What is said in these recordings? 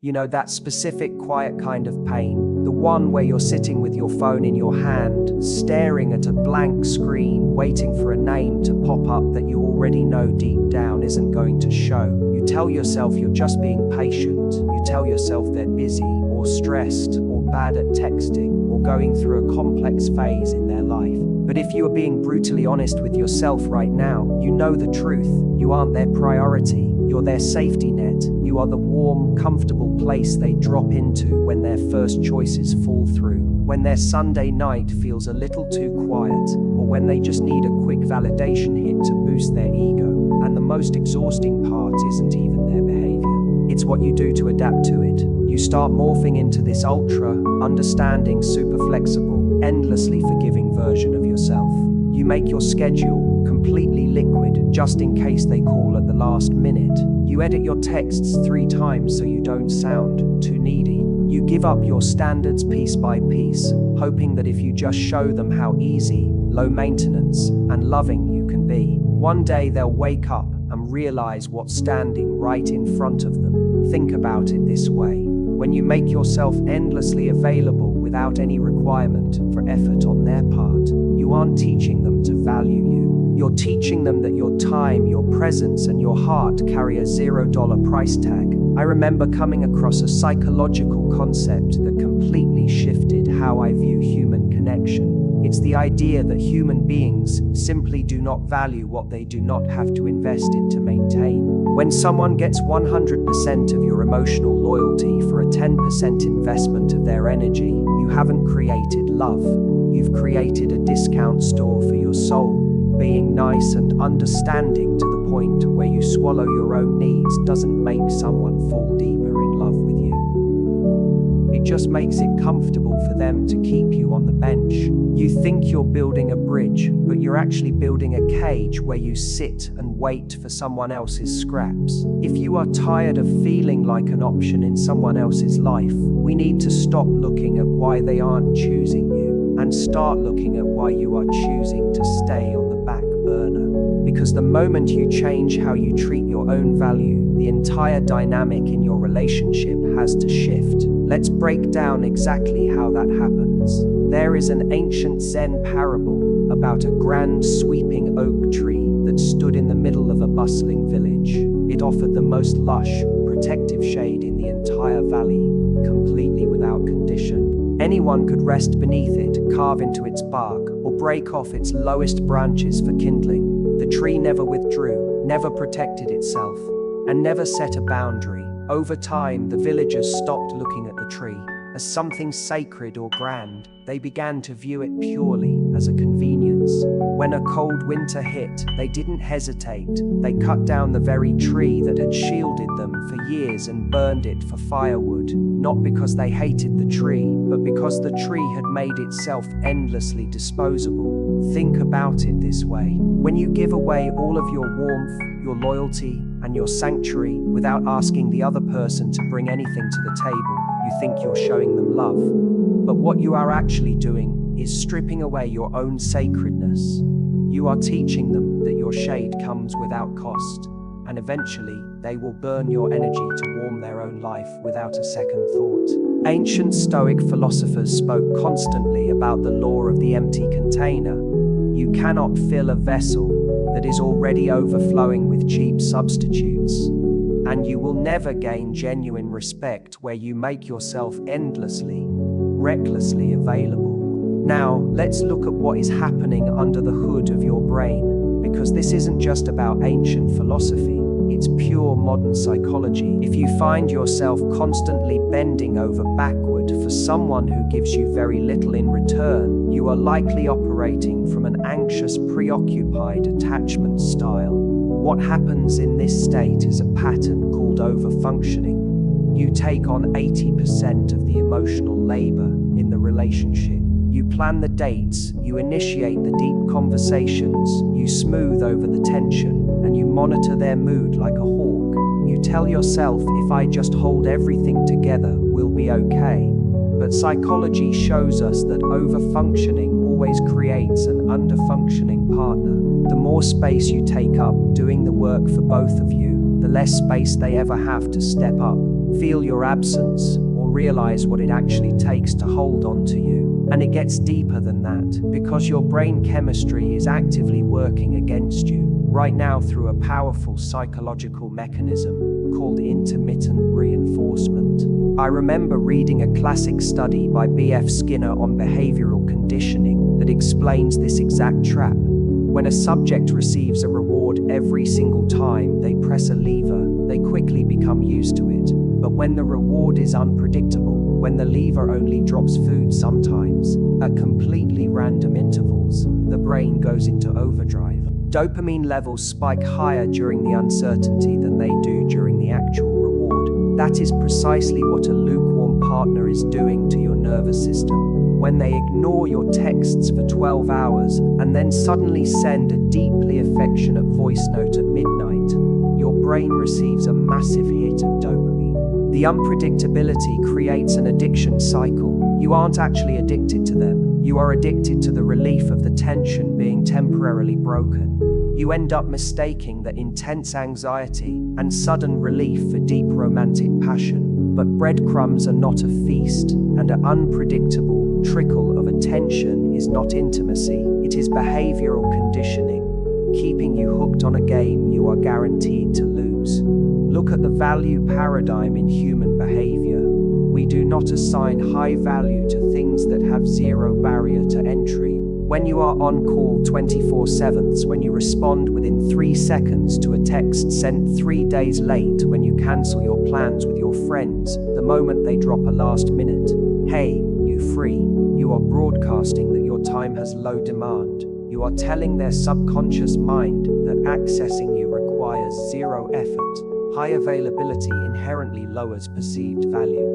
You know, that specific quiet kind of pain. The one where you're sitting with your phone in your hand, staring at a blank screen, waiting for a name to pop up that you already know deep down isn't going to show. You tell yourself you're just being patient. You tell yourself they're busy, or stressed, or bad at texting, or going through a complex phase in their life. But if you are being brutally honest with yourself right now, you know the truth. You aren't their priority. You're their safety net. You are the warm, comfortable place they drop into when their first choices fall through, when their Sunday night feels a little too quiet, or when they just need a quick validation hit to boost their ego. And the most exhausting part isn't even their behavior. It's what you do to adapt to it. You start morphing into this ultra, understanding, super flexible, endlessly forgiving version of yourself. You make your schedule completely liquid, just in case they call at the last minute. You edit your texts 3 times so you don't sound too needy. You give up your standards piece by piece, hoping that if you just show them how easy, low maintenance, and loving you can be, one day they'll wake up and realize what's standing right in front of them. Think about it this way. When you make yourself endlessly available without any requirement for effort on their part, you aren't teaching them to value you. You're teaching them that your time, your presence, and your heart carry a $0 price tag. I remember coming across a psychological concept that completely shifted how I view human connection. It's the idea that human beings simply do not value what they do not have to invest in to maintain. When someone gets 100% of your emotional loyalty for a 10% investment of their energy, you haven't created love. You've created a discount store for your soul. Being nice and understanding to the point where you swallow your own needs doesn't make someone fall deeper in love with you. It just makes it comfortable for them to keep you on the bench. You think you're building a bridge, but you're actually building a cage where you sit and wait for someone else's scraps. If you are tired of feeling like an option in someone else's life, we need to stop looking at why they aren't choosing you and start looking at why you are choosing to stay on the back burner. Because the moment you change how you treat your own value, the entire dynamic in your relationship has to shift. Let's break down exactly how that happens. There is an ancient Zen parable about a grand sweeping oak tree that stood in the middle of a bustling village. It offered the most lush, protective shade in the entire valley, completely without condition. Anyone could rest beneath it, carve into its bark, or break off its lowest branches for kindling. The tree never withdrew, never protected itself, and never set a boundary. Over time, the villagers stopped looking at the tree as something sacred or grand. They began to view it purely as a convenience. When a cold winter hit, they didn't hesitate. They cut down the very tree that had shielded them for years and burned it for firewood, not because they hated the tree, but because the tree had made itself endlessly disposable. Think about it this way. When you give away all of your warmth, your loyalty, and your sanctuary without asking the other person to bring anything to the table, you think you're showing them love. But what you are actually doing is stripping away your own sacredness. You are teaching them that your shade comes without cost, and eventually they will burn your energy to warm their own life without a second thought. Ancient Stoic philosophers spoke constantly about the law of the empty container. You cannot fill a vessel that is already overflowing with cheap substitutes, and you will never gain genuine respect where you make yourself endlessly, recklessly available. Now, let's look at what is happening under the hood of your brain, because this isn't just about ancient philosophy, it's pure modern psychology. If you find yourself constantly bending over backward for someone who gives you very little in return, you are likely operating from an anxious, preoccupied attachment style. What happens in this state is a pattern called overfunctioning. You take on 80% of the emotional labor in the relationship. You plan the dates, you initiate the deep conversations, you smooth over the tension, and you monitor their mood like a hawk. You tell yourself, if I just hold everything together, we'll be okay. But psychology shows us that overfunctioning always creates an underfunctioning partner. The more space you take up doing the work for both of you, the less space they ever have to step up feel your absence, or realize what it actually takes to hold on to you. And it gets deeper than that, because your brain chemistry is actively working against you right now through a powerful psychological mechanism called intermittent reinforcement. I remember reading a classic study by B.F. Skinner on behavioral conditioning that explains this exact trap. When a subject receives a reward every single time they press a lever, they quickly become used to it. But when the reward is unpredictable, when the lever only drops food sometimes, at completely random intervals, the brain goes into overdrive. Dopamine levels spike higher during the uncertainty than they do during the actual reward. That is precisely what a lukewarm partner is doing to your nervous system. When they ignore your texts for 12 hours and then suddenly send a deeply affectionate voice note at midnight, your brain receives a massive hit of dopamine. The unpredictability creates an addiction cycle. You aren't actually addicted to them. You are addicted to the relief of the tension being temporarily broken. You end up mistaking the intense anxiety and sudden relief for deep romantic passion. But breadcrumbs are not a feast, and an unpredictable trickle of attention is not intimacy. It is behavioral conditioning, keeping you hooked on a game you are guaranteed to lose. Look at the value paradigm in human behavior. We do not assign high value to things that have zero barrier to entry. When you are on call 24/7, when you respond within 3 seconds to a text sent 3 days late, when you cancel your plans with your friends the moment they drop a last minute, hey, you free, you are broadcasting that your time has low demand. You are telling their subconscious mind that accessing you requires zero effort. High availability inherently lowers perceived value.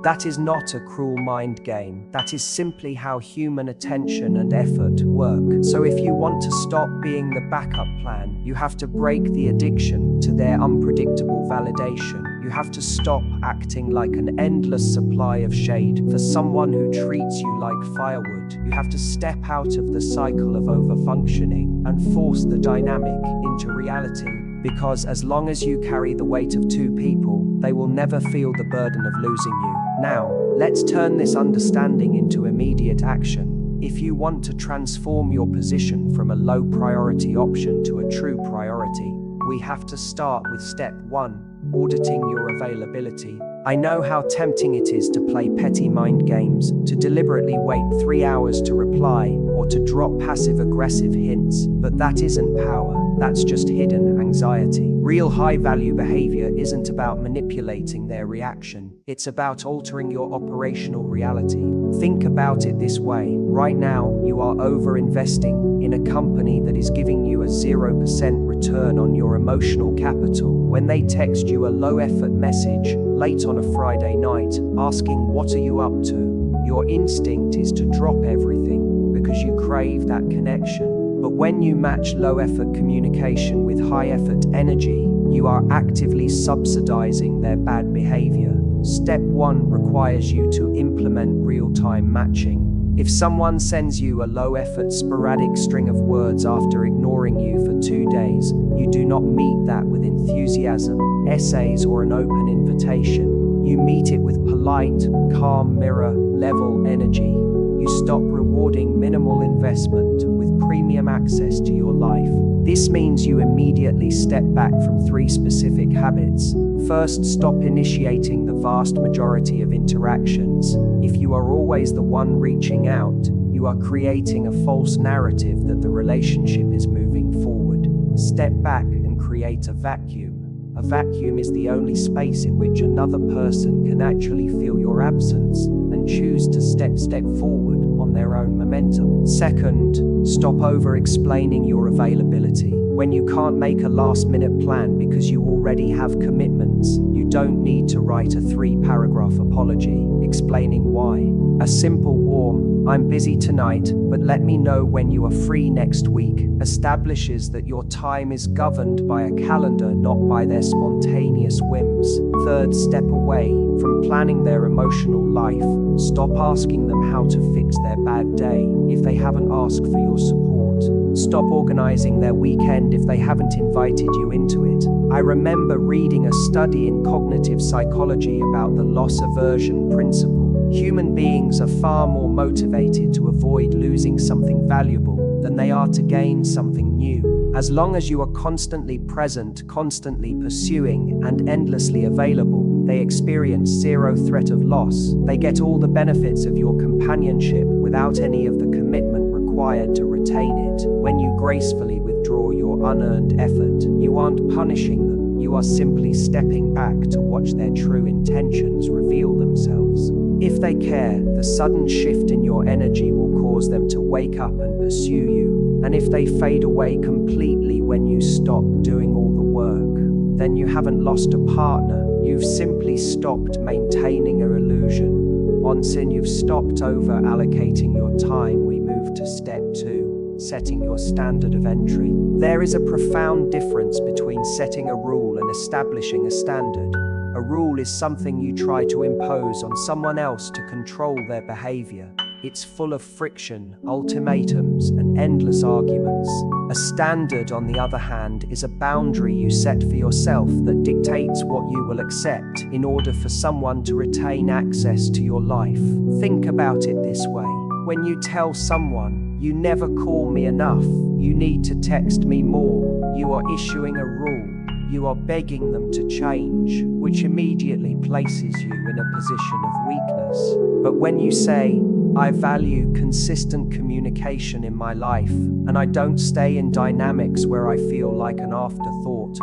That is not a cruel mind game. That is simply how human attention and effort work. So if you want to stop being the backup plan, you have to break the addiction to their unpredictable validation. You have to stop acting like an endless supply of shade for someone who treats you like firewood. You have to step out of the cycle of overfunctioning and force the dynamic into reality. Because as long as you carry the weight of 2 people, they will never feel the burden of losing you. Now, let's turn this understanding into immediate action. If you want to transform your position from a low priority option to a true priority, we have to start with step 1, auditing your availability. I know how tempting it is to play petty mind games, to deliberately wait 3 hours to reply, or to drop passive-aggressive hints, but that isn't power. That's just hidden anxiety. Real high-value behavior isn't about manipulating their reaction. It's about altering your operational reality. Think about it this way. Right now, you are over-investing in a company that is giving you a 0% return on your emotional capital. When they text you a low-effort message late on a Friday night, asking what are you up to, your instinct is to drop everything because you crave that connection. But when you match low-effort communication with high-effort energy, you are actively subsidizing their bad behavior. Step 1 requires you to implement real-time matching. If someone sends you a low-effort sporadic string of words after ignoring you for 2 days, you do not meet that with enthusiasm, essays, or an open invitation. You meet it with polite, calm mirror-level energy. You stop rewarding minimal investment with premium access to your life. This means you immediately step back from 3 specific habits. First, stop initiating the vast majority of interactions. If you are always the one reaching out, you are creating a false narrative that the relationship is moving forward. Step back and create a vacuum. A vacuum is the only space in which another person can actually feel your absence and choose to step forward on their own momentum. Second, stop over-explaining your availability. When you can't make a last-minute plan because you already have commitments, you don't need to write a 3-paragraph apology explaining why. A simple warm, "I'm busy tonight, but let me know when you are free next week," establishes that your time is governed by a calendar, not by their spontaneous whims. Third, step away from planning their emotional life. Stop asking them how to fix their bad day if they haven't asked for your support. Stop organizing their weekend if they haven't invited you into it. I remember reading a study in cognitive psychology about the loss aversion principle. Human beings are far more motivated to avoid losing something valuable than they are to gain something new. As long as you are constantly present, constantly pursuing, and endlessly available, they experience zero threat of loss. They get all the benefits of your companionship without any of the commitment required to retain it. When you gracefully withdraw your unearned effort, you aren't punishing them. You are simply stepping back to watch their true intentions reveal themselves. If they care, the sudden shift in your energy will cause them to wake up and pursue you. And if they fade away completely when you stop doing all the work, then you haven't lost a partner. You've simply stopped maintaining an illusion. Once you've stopped over-allocating your time, we move to step 2, setting your standard of entry. There is a profound difference between setting a rule and establishing a standard. A rule is something you try to impose on someone else to control their behavior. It's full of friction, ultimatums, and endless arguments. A standard, on the other hand, is a boundary you set for yourself that dictates what you will accept in order for someone to retain access to your life. Think about it this way. When you tell someone, "You never call me enough, you need to text me more," you are issuing a rule. You are begging them to change, which immediately places you in a position of weakness. But when you say, "I value consistent communication in my life, and I don't stay in dynamics where I feel like an afterthought,"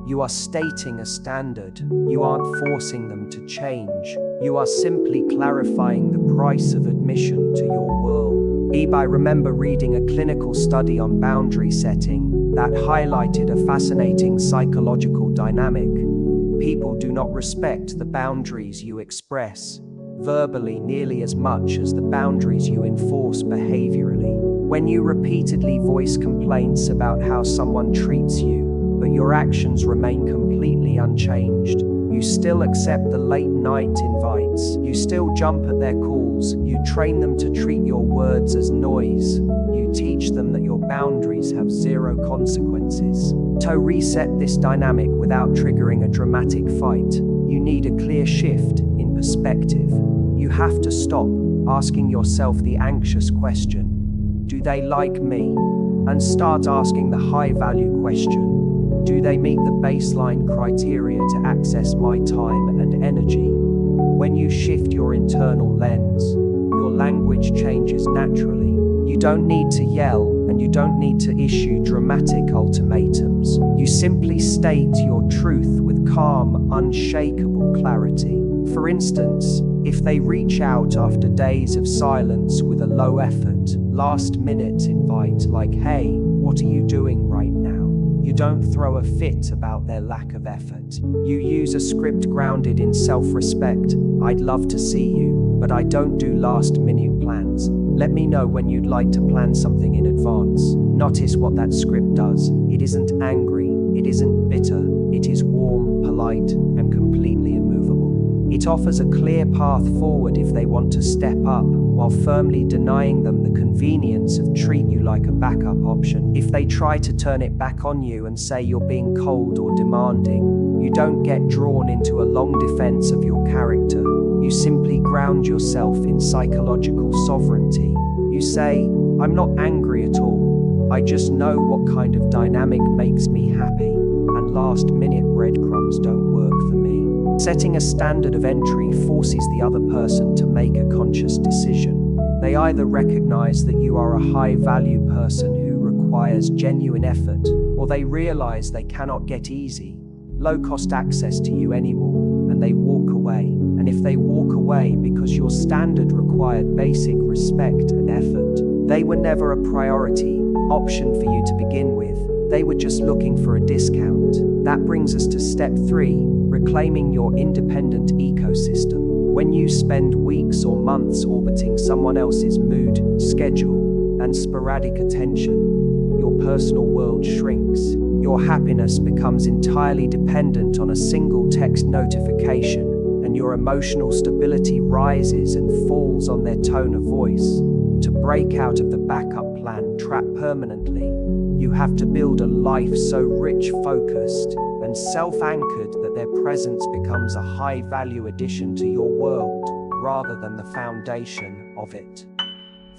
you are stating a standard. You aren't forcing them to change. You are simply clarifying the price of admission to your world. I remember reading a clinical study on boundary setting that highlighted a fascinating psychological dynamic. People do not respect the boundaries you express verbally nearly as much as the boundaries you enforce behaviorally. When you repeatedly voice complaints about how someone treats you, but your actions remain completely unchanged, you still accept the late night invites, you still jump at their calls, you train them to treat your words as noise, you teach them that your boundaries have zero consequences. To reset this dynamic without triggering a dramatic fight, you need a clear shift in perspective. You have to stop asking yourself the anxious question, "Do they like me?" and start asking the high-value question, "Do they meet the baseline criteria to access my time and energy?" When you shift your internal lens, your language changes naturally. You don't need to yell, and you don't need to issue dramatic ultimatums. You simply state your truth with calm, unshakable clarity. For instance, if they reach out after days of silence with a low-effort, last-minute invite like, "Hey, what are you doing right now?" you don't throw a fit about their lack of effort. You use a script grounded in self-respect. "I'd love to see you, but I don't do last-minute plans. Let me know when you'd like to plan something in advance." Notice what that script does. It isn't angry, it isn't bitter, it is warm, polite, and completely immovable. It offers a clear path forward if they want to step up, while firmly denying them the convenience of treat you like a backup option. If they try to turn it back on you and say you're being cold or demanding, you don't get drawn into a long defense of your character. You simply ground yourself in psychological sovereignty. You say, "I'm not angry at all. I just know what kind of dynamic makes me happy, and last-minute breadcrumbs don't work for me." Setting a standard of entry forces the other person to make a conscious decision. They either recognize that you are a high-value person who requires genuine effort, or they realize they cannot get easy, low-cost access to you anymore, and they walk away. And if they walk away because your standard required basic respect and effort, they were never a priority option for you to begin with. They were just looking for a discount. That brings us to step 3, reclaiming your independent ecosystem. When you spend weeks or months orbiting someone else's mood, schedule, and sporadic attention, your personal world shrinks. Your happiness becomes entirely dependent on a single text notification, and your emotional stability rises and falls on their tone of voice. To break out of the backup plan trap permanently, you have to build a life so rich, focused, and and self-anchored that their presence becomes a high-value addition to your world rather than the foundation of it.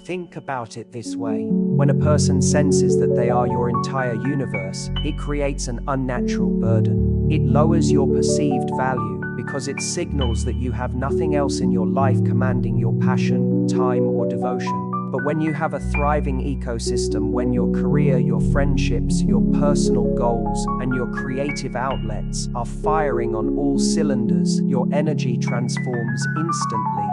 Think about it this way. When a person senses that they are your entire universe, it creates an unnatural burden. It lowers your perceived value because it signals that you have nothing else in your life commanding your passion, time, or devotion. But when you have a thriving ecosystem, when your career, your friendships, your personal goals, and your creative outlets are firing on all cylinders, your energy transforms instantly.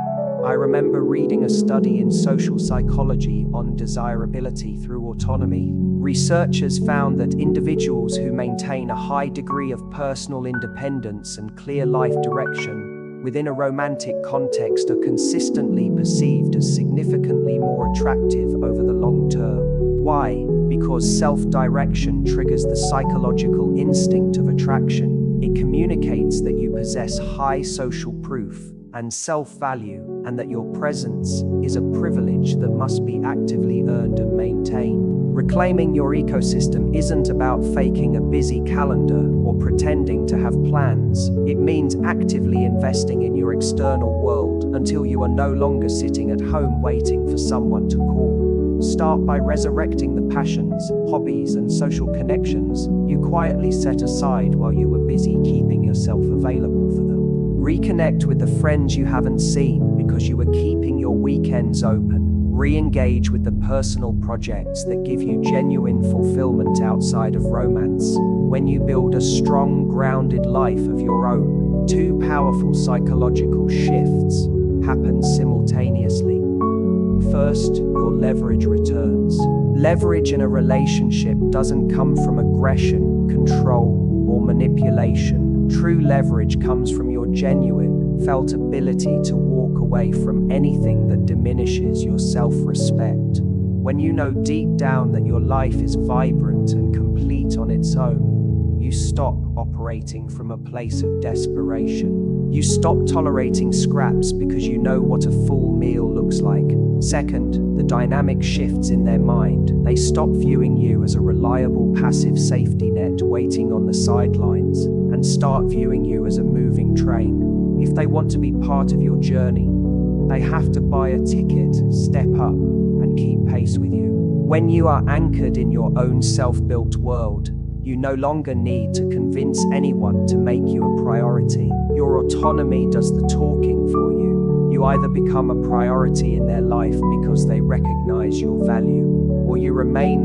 I remember reading a study in social psychology on desirability through autonomy. Researchers found that individuals who maintain a high degree of personal independence and clear life direction within a romantic context are consistently perceived as significantly more attractive over the long term. Why? Because self-direction triggers the psychological instinct of attraction. It communicates that you possess high social proof and self-value, and that your presence is a privilege that must be actively earned and maintained. Reclaiming your ecosystem isn't about faking a busy calendar or pretending to have plans. It means actively investing in your external world until you are no longer sitting at home waiting for someone to call. Start by resurrecting the passions, hobbies, and social connections you quietly set aside while you were busy keeping yourself available for them. Reconnect with the friends you haven't seen because you were keeping your weekends open. Re-engage with the personal projects that give you genuine fulfillment outside of romance. When you build a strong, grounded life of your own, two powerful psychological shifts happen simultaneously. First, your leverage returns. Leverage in a relationship doesn't come from aggression, control, or manipulation. True leverage comes from your genuine, felt ability to walk away from anything that diminishes your self-respect. When you know deep down that your life is vibrant and complete on its own, you stop operating from a place of desperation. You stop tolerating scraps because you know what a full meal looks like. Second, the dynamic shifts in their mind. They stop viewing you as a reliable passive safety net waiting on the sidelines and start viewing you as a moving train. If they want to be part of your journey, they have to buy a ticket, step up, and keep pace with you. When you are anchored in your own self-built world, you no longer need to convince anyone to make you a priority. Your autonomy does the talking for you. You either become a priority in their life because they recognize your value, or you remain